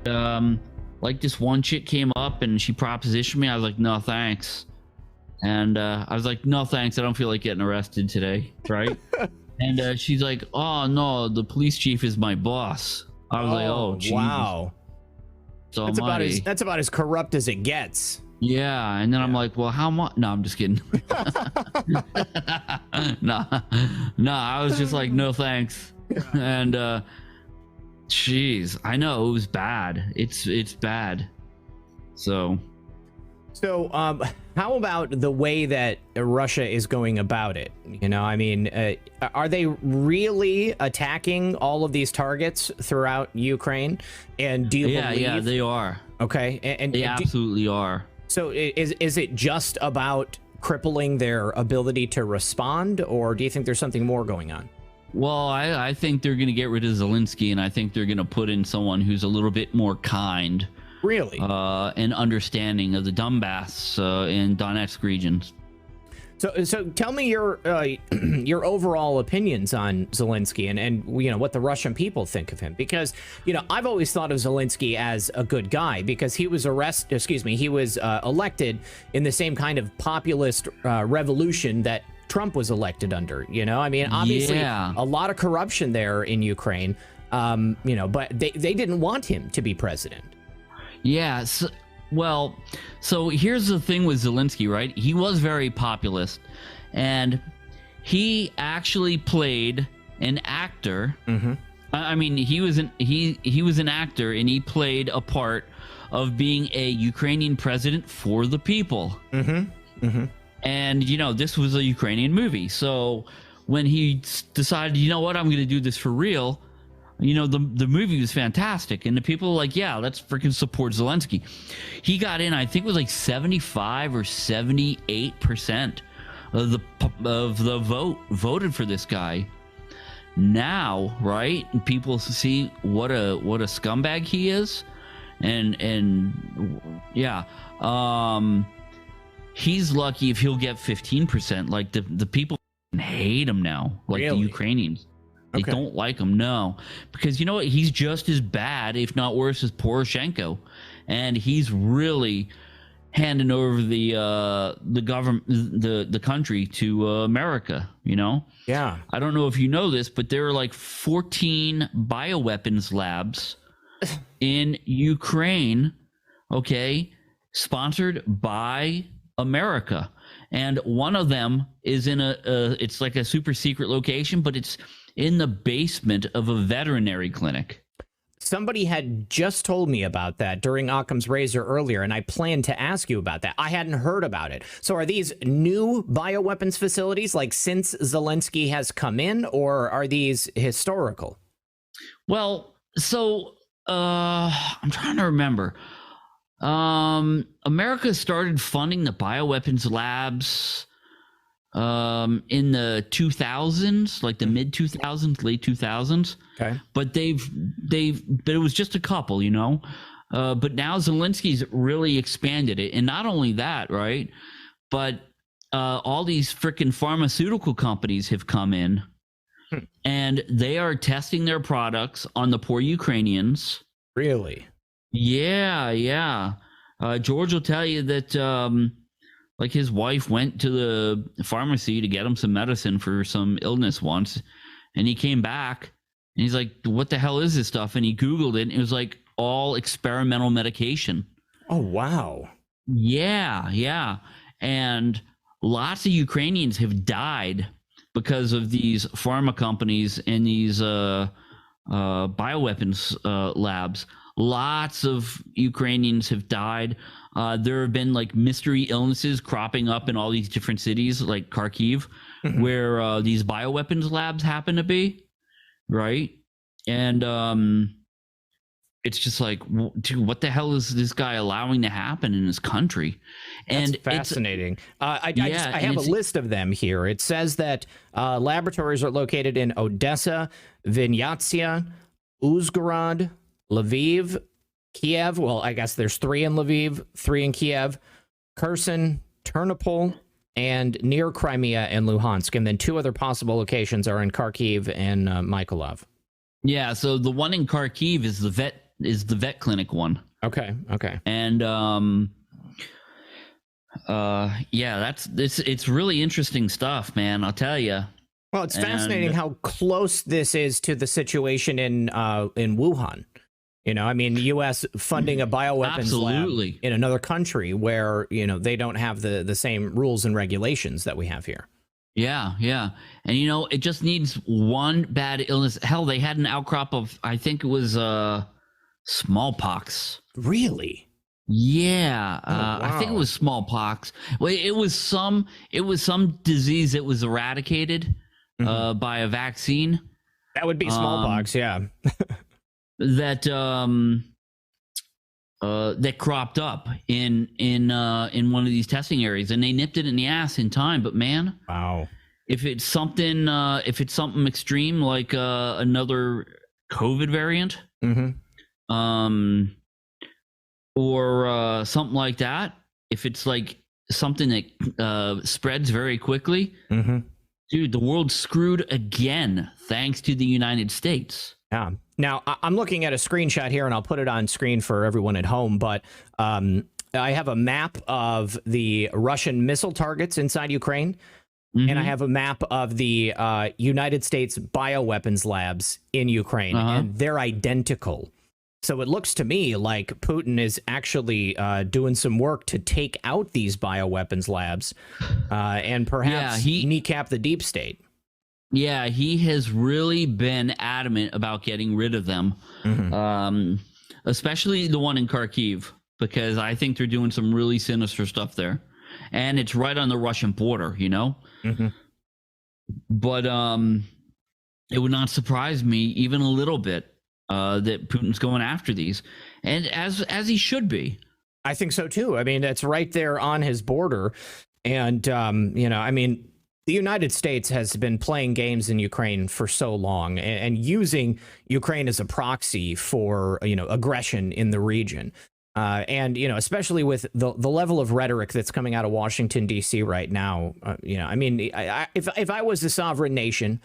Like this one chick came up and she propositioned me. I was like, no, thanks. And I was like, no, thanks. I don't feel like getting arrested today. Right. And she's like, oh, no, the police chief is my boss. I was like, oh, geez. Wow. So that's about as corrupt as it gets. Yeah. And then I'm like, well, how much? No, I'm just kidding. No, I was just like, no, thanks. And jeez, I know it was bad. It's bad. So how about the way that Russia is going about it? You know, I mean, are they really attacking all of these targets throughout Ukraine? And do you believe? Yeah, they are. Okay, and they absolutely are. So is it just about crippling their ability to respond, or do you think there's something more going on? Well, I think they're going to get rid of Zelensky, and I think they're going to put in someone who's a little bit more kind. Really? And understanding of the Donbass and Donetsk regions. So tell me your overall opinions on Zelensky and you know what the Russian people think of him, because you know I've always thought of Zelensky as a good guy because he was elected in the same kind of populist revolution that Trump was elected under. You know, I mean, obviously a lot of corruption there in Ukraine. You know, but they didn't want him to be president. Yeah, so here's the thing with Zelensky, right? He was very populist, and he actually played an actor. Mm-hmm. I mean, he was an actor, and he played a part of being a Ukrainian president for the people. Mm-hmm. Mm-hmm. And you know, this was a Ukrainian movie, so when he decided, you know what, I'm going to do this for real. You know, the movie was fantastic, and the people were like, yeah, let's freaking support Zelensky. He got in, I think it was like 75 or 78% of the vote voted for this guy. Now, right? People see what a scumbag he is, and yeah, he's lucky if he'll get 15%. Like the people hate him now, like really? The Ukrainians. They don't like him, no, because you know what? He's just as bad, if not worse, as Poroshenko, and he's really handing over the government, the country to America. You know? Yeah. I don't know if you know this, but there are like 14 bioweapons labs in Ukraine. Okay, sponsored by America, and one of them is in it's like a super secret location, but it's in the basement of a veterinary clinic. Somebody had just told me about that during Occam's Razor earlier, and I planned to ask you about that. I hadn't heard about it. So are these new bioweapons facilities, like since Zelensky has come in, or are these historical? Well, so I'm trying to remember. America started funding the bioweapons labs in the 2000s, like the mid 2000s, late 2000s. Okay. But but it was just a couple, you know. But now Zelensky's really expanded it, and not only that, right? But all these freaking pharmaceutical companies have come in, and they are testing their products on the poor Ukrainians. Really? Yeah. George will tell you that like his wife went to the pharmacy to get him some medicine for some illness once, and he came back and he's like, what the hell is this stuff? And he Googled it, and it was like all experimental medication. Oh, wow. Yeah. And lots of Ukrainians have died because of these pharma companies and these bioweapons labs. Lots of Ukrainians have died. There have been like mystery illnesses cropping up in all these different cities, like Kharkiv, where these bioweapons labs happen to be, right? And it's just like, dude, what the hell is this guy allowing to happen in his country? And that's fascinating. I have a list of them here. It says that laboratories are located in Odessa, Vinnytsia, Uzhgorod, Lviv, Kiev. Well, I guess there's 3 in Lviv, 3 in Kiev, Kherson, Ternopil, and near Crimea and Luhansk. And then 2 other possible locations are in Kharkiv and Mykolaiv. Yeah, so the one in Kharkiv is the is the vet clinic one. Okay. And yeah, it's really interesting stuff, man. I'll tell you. Well, it's fascinating how close this is to the situation in Wuhan. You know, I mean, the U.S. funding a bioweapons lab in another country where, you know, they don't have the same rules and regulations that we have here. Yeah. And, you know, it just needs one bad illness. Hell, they had an outcrop of, I think it was smallpox. Really? Yeah. Wow. I think it was smallpox. Well, it was some disease that was eradicated by a vaccine. That would be smallpox, yeah. that cropped up in one of these testing areas, and they nipped it in the ass in time. But man, wow, if it's something extreme like another COVID variant, or something like that, if it's like something that spreads very quickly, dude, the world's screwed again, thanks to the United States. Yeah. Now, I'm looking at a screenshot here, and I'll put it on screen for everyone at home, but I have a map of the Russian missile targets inside Ukraine, and I have a map of the United States bioweapons labs in Ukraine, and they're identical. So it looks to me like Putin is actually doing some work to take out these bioweapons labs and perhaps kneecap the deep state. Yeah, he has really been adamant about getting rid of them, especially the one in Kharkiv, because I think they're doing some really sinister stuff there. And it's right on the Russian border, you know? But it would not surprise me even a little bit that Putin's going after these, and as he should be. I think so, too. I mean, it's right there on his border. And, you know, I mean, the United States has been playing games in Ukraine for so long and using Ukraine as a proxy for, you know, aggression in the region. And, you know, especially with the level of rhetoric that's coming out of Washington, D.C. right now, you know, I mean, if I was a sovereign nation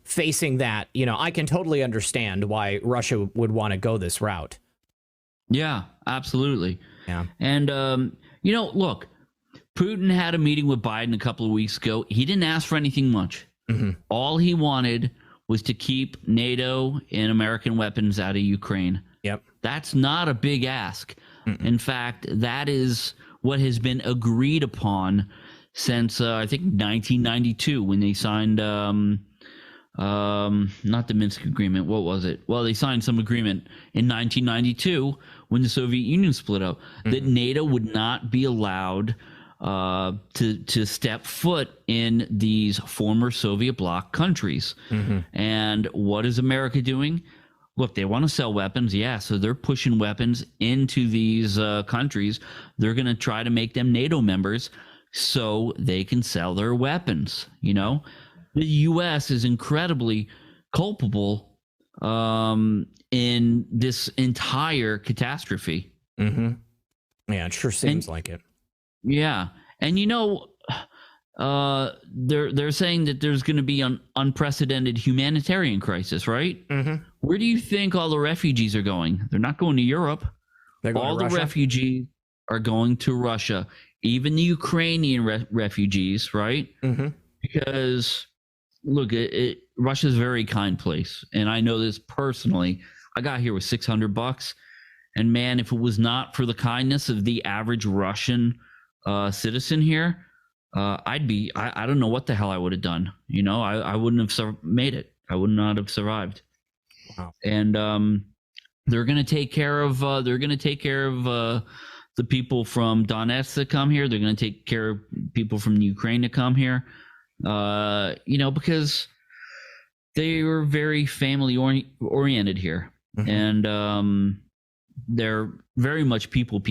facing that, you know, I can totally understand why Russia would want to go this route. Yeah, absolutely. Yeah. And, you know, look, Putin had a meeting with Biden a couple of weeks ago. He didn't ask for anything much. All he wanted was to keep NATO and American weapons out of Ukraine. Yep. That's not a big ask. In fact, that is what has been agreed upon since, I think, 1992, when they signed, not the Minsk agreement. What was it? Well, they signed some agreement in 1992 when the Soviet Union split up, that NATO would not be allowed to step foot in these former Soviet bloc countries. And what is America doing? Look, they want to sell weapons, yeah, so they're pushing weapons into these countries. They're going to try to make them NATO members so they can sell their weapons. You know, the U.S. is incredibly culpable in this entire catastrophe. Yeah, it sure seems like it. Yeah, and you know, they're saying that there's going to be an unprecedented humanitarian crisis, right? Where do you think all the refugees are going? They're not going to Europe. All the refugees are going to Russia, even the Ukrainian refugees, right? Because look, Russia's a very kind place, and I know this personally. I got here with $600, and man, if it was not for the kindness of the average Russian citizen here, I don't know what the hell I would have done. You know, I wouldn't have made it. I would not have survived. Wow. And they're going to take care of the people from Donetsk that come here. They're going to take care of people from Ukraine that come here. You know, because they were very family oriented here, and they're very much people.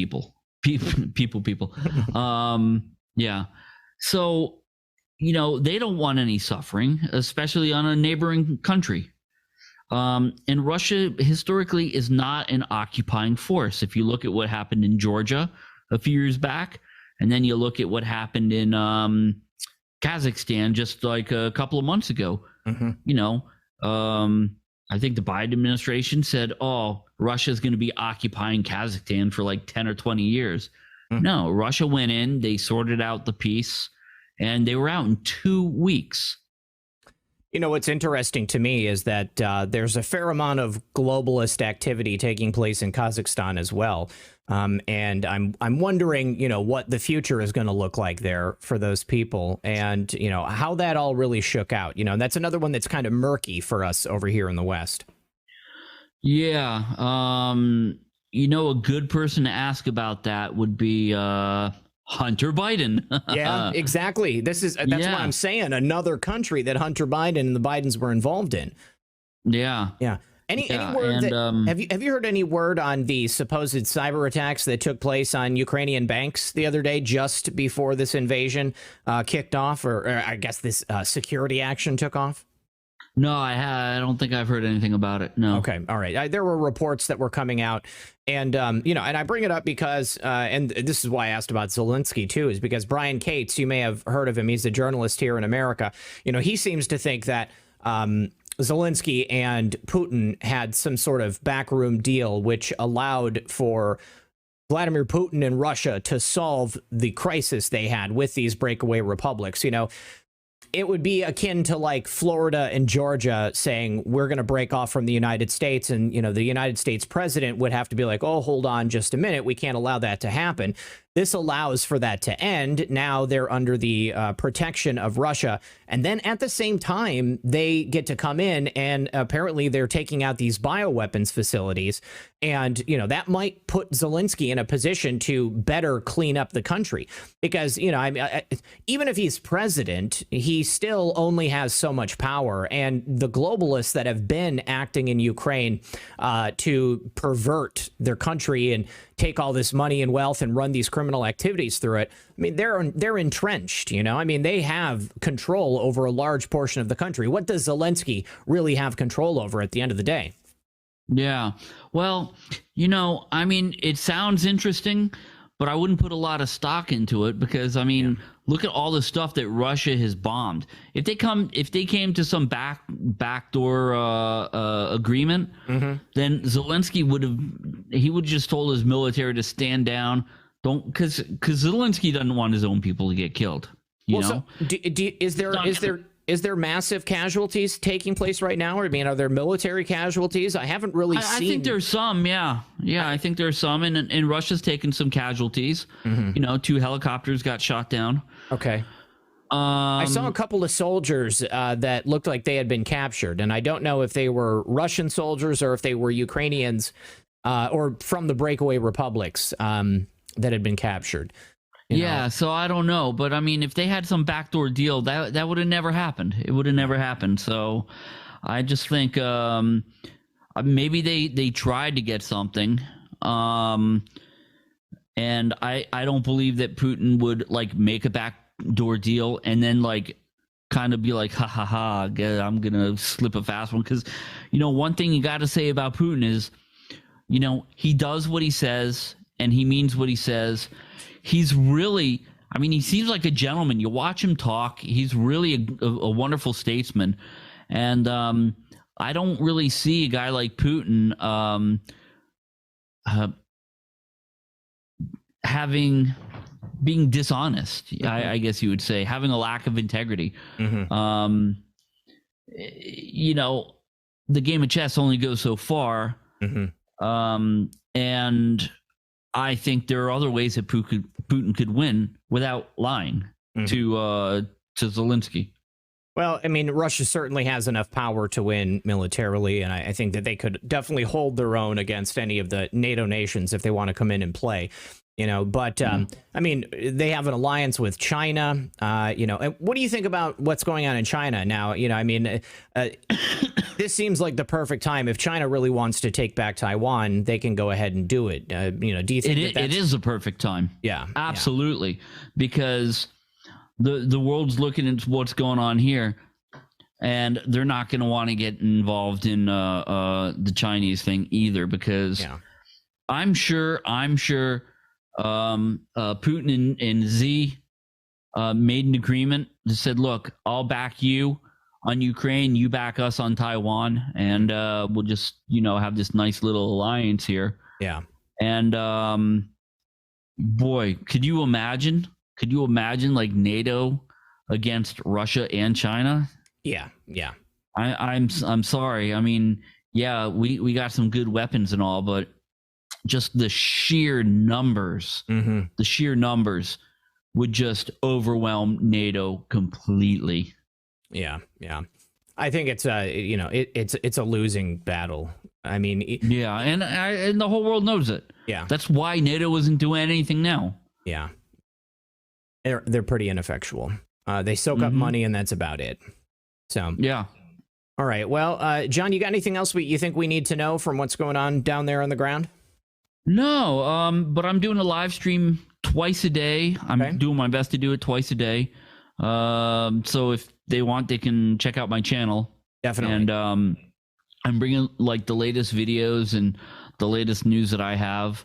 Yeah. So, you know, they don't want any suffering, especially on a neighboring country. And Russia historically is not an occupying force. If you look at what happened in Georgia a few years back, and then you look at what happened in Kazakhstan just like a couple of months ago, you know, I think the Biden administration said, oh, Russia's going to be occupying Kazakhstan for like 10 or 20 years. No, Russia went in, they sorted out the peace, and they were out in 2 weeks. You know, what's interesting to me is that there's a fair amount of globalist activity taking place in Kazakhstan as well. And I'm wondering, you know, what the future is going to look like there for those people and, you know, how that all really shook out. You know, and that's another one that's kind of murky for us over here in the West. Yeah. You know, a good person to ask about that would be Hunter Biden. Yeah, exactly. That's what I'm saying. Another country that Hunter Biden and the Bidens were involved in. Yeah. Yeah. Any word have you heard any word on the supposed cyber attacks that took place on Ukrainian banks the other day, just before this invasion kicked off, or I guess this security action took off? No, I don't think I've heard anything about it. No. Okay. All right. There were reports that were coming out, and you know, and I bring it up because, and this is why I asked about Zelensky too, is because Brian Cates, you may have heard of him. He's a journalist here in America. You know, he seems to think that Zelensky and Putin had some sort of backroom deal, which allowed for Vladimir Putin and Russia to solve the crisis they had with these breakaway republics. You know, it would be akin to like Florida and Georgia saying, we're going to break off from the United States. And, you know, the United States president would have to be like, oh, hold on just a minute. We can't allow that to happen. This allows for that to end. Now they're under the protection of Russia. And then at the same time, they get to come in, and apparently they're taking out these bioweapons facilities. And, you know, that might put Zelensky in a position to better clean up the country, because, you know, even if he's president, he still only has so much power. And the globalists that have been acting in Ukraine to pervert their country and take all this money and wealth and run these criminal activities through it, I mean, they're entrenched, you know. I mean, they have control over a large portion of the country. What does Zelensky really have control over at the end of the day? Yeah. Well, you know, I mean, it sounds interesting, but I wouldn't put a lot of stock into it because, I mean, look at all the stuff that Russia has bombed. If they came to some backdoor agreement, then Zelensky would have just told his military to stand down. Because Zelensky doesn't want his own people to get killed. You know? So is there massive casualties taking place right now? Or, I mean, are there military casualties? I haven't really seen. I think there's some. Yeah. I think there's some, and Russia's taken some casualties. You know, 2 helicopters got shot down. Okay. I saw a couple of soldiers that looked like they had been captured, and I don't know if they were Russian soldiers or if they were Ukrainians or from the breakaway republics that had been captured. You know? So I don't know, but I mean, if they had some backdoor deal, that would have never happened. It would have never happened. So I just think maybe they tried to get something, and I don't believe that Putin would like make a backdoor deal and then like kind of be like, ha ha ha, I'm gonna slip a fast one. Because, you know, one thing you got to say about Putin is, you know, he does what he says and he means what he says. He's really, I mean, he seems like a gentleman. You watch him talk. He's really a wonderful statesman. And I don't really see a guy like Putin being dishonest, I guess you would say, having a lack of integrity. You know, the game of chess only goes so far. And I think there are other ways that Putin could win without lying to Zelensky. Well, I mean, Russia certainly has enough power to win militarily, and I think that they could definitely hold their own against any of the NATO nations if they want to come in and play. You know, but I mean, they have an alliance with China. You know, and what do you think about what's going on in China now? You know, I mean, this seems like the perfect time. If China really wants to take back Taiwan, they can go ahead and do it. You know, do you think it is the perfect time? Yeah, absolutely, because the world's looking at what's going on here, and they're not going to want to get involved in the Chinese thing either, because I'm sure. Putin and Xi made an agreement that said, look, I'll back you, on Ukraine, you back us on Taiwan, and we'll just have this nice little alliance here. Yeah. And boy, could you imagine? Could you imagine like NATO against Russia and China? Yeah. Yeah. I'm sorry. I mean, yeah, we got some good weapons and all, but just the sheer numbers, the sheer numbers would just overwhelm NATO completely. Yeah. Yeah. I think it's it's a losing battle. I mean, yeah, and the whole world knows it. Yeah. That's why NATO isn't doing anything now. Yeah. They're pretty ineffectual. They soak up money, and that's about it. So yeah. All right. Well, John, you got anything else you think we need to know from what's going on down there on the ground? No, but I'm doing a live stream twice a day. I'm doing my best to do it twice a day. So if they want, they can check out my channel. Definitely. And I'm bringing like the latest videos and the latest news that I have.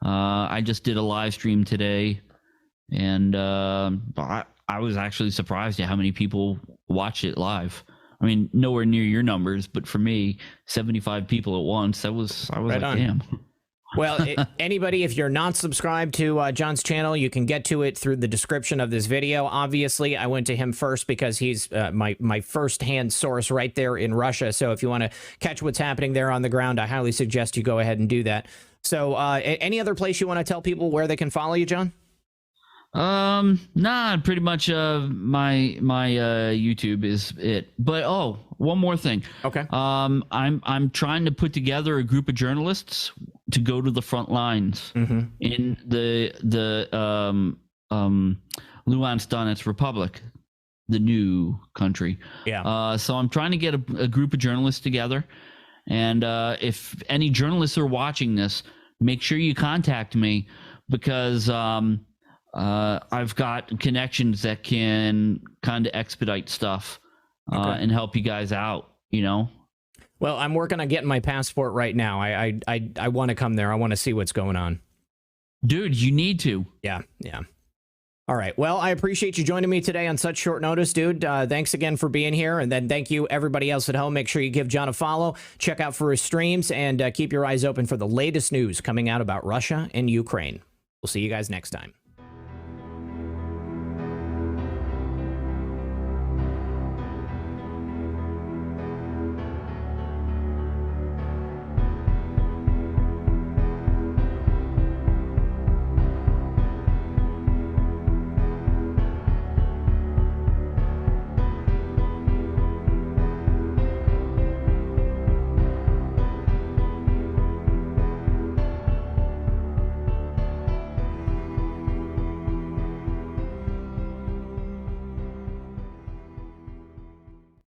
I just did a live stream today, and I was actually surprised at how many people watch it live. I mean, nowhere near your numbers, but for me, 75 people at once. I was right like, on. Damn. Well, anybody, if you're not subscribed to John's channel, you can get to it through the description of this video. Obviously, I went to him first because he's my first-hand source right there in Russia. So if you want to catch what's happening there on the ground, I highly suggest you go ahead and do that. So any other place you want to tell people where they can follow you, John? Nah, pretty much my YouTube is it. But one more thing. Okay. I'm trying to put together a group of journalists to go to the front lines in the Luhansk Donetsk Republic, the new country. Yeah. So I'm trying to get a group of journalists together, and if any journalists are watching this, make sure you contact me, because I've got connections that can kind of expedite stuff and help you guys out, Well, I'm working on getting my passport right now. I want to come there. I want to see what's going on. Dude, you need to. Yeah, yeah. All right. Well, I appreciate you joining me today on such short notice, dude. Thanks again for being here. And then thank you, everybody else at home. Make sure you give John a follow. Check out for his streams, and keep your eyes open for the latest news coming out about Russia and Ukraine. We'll see you guys next time.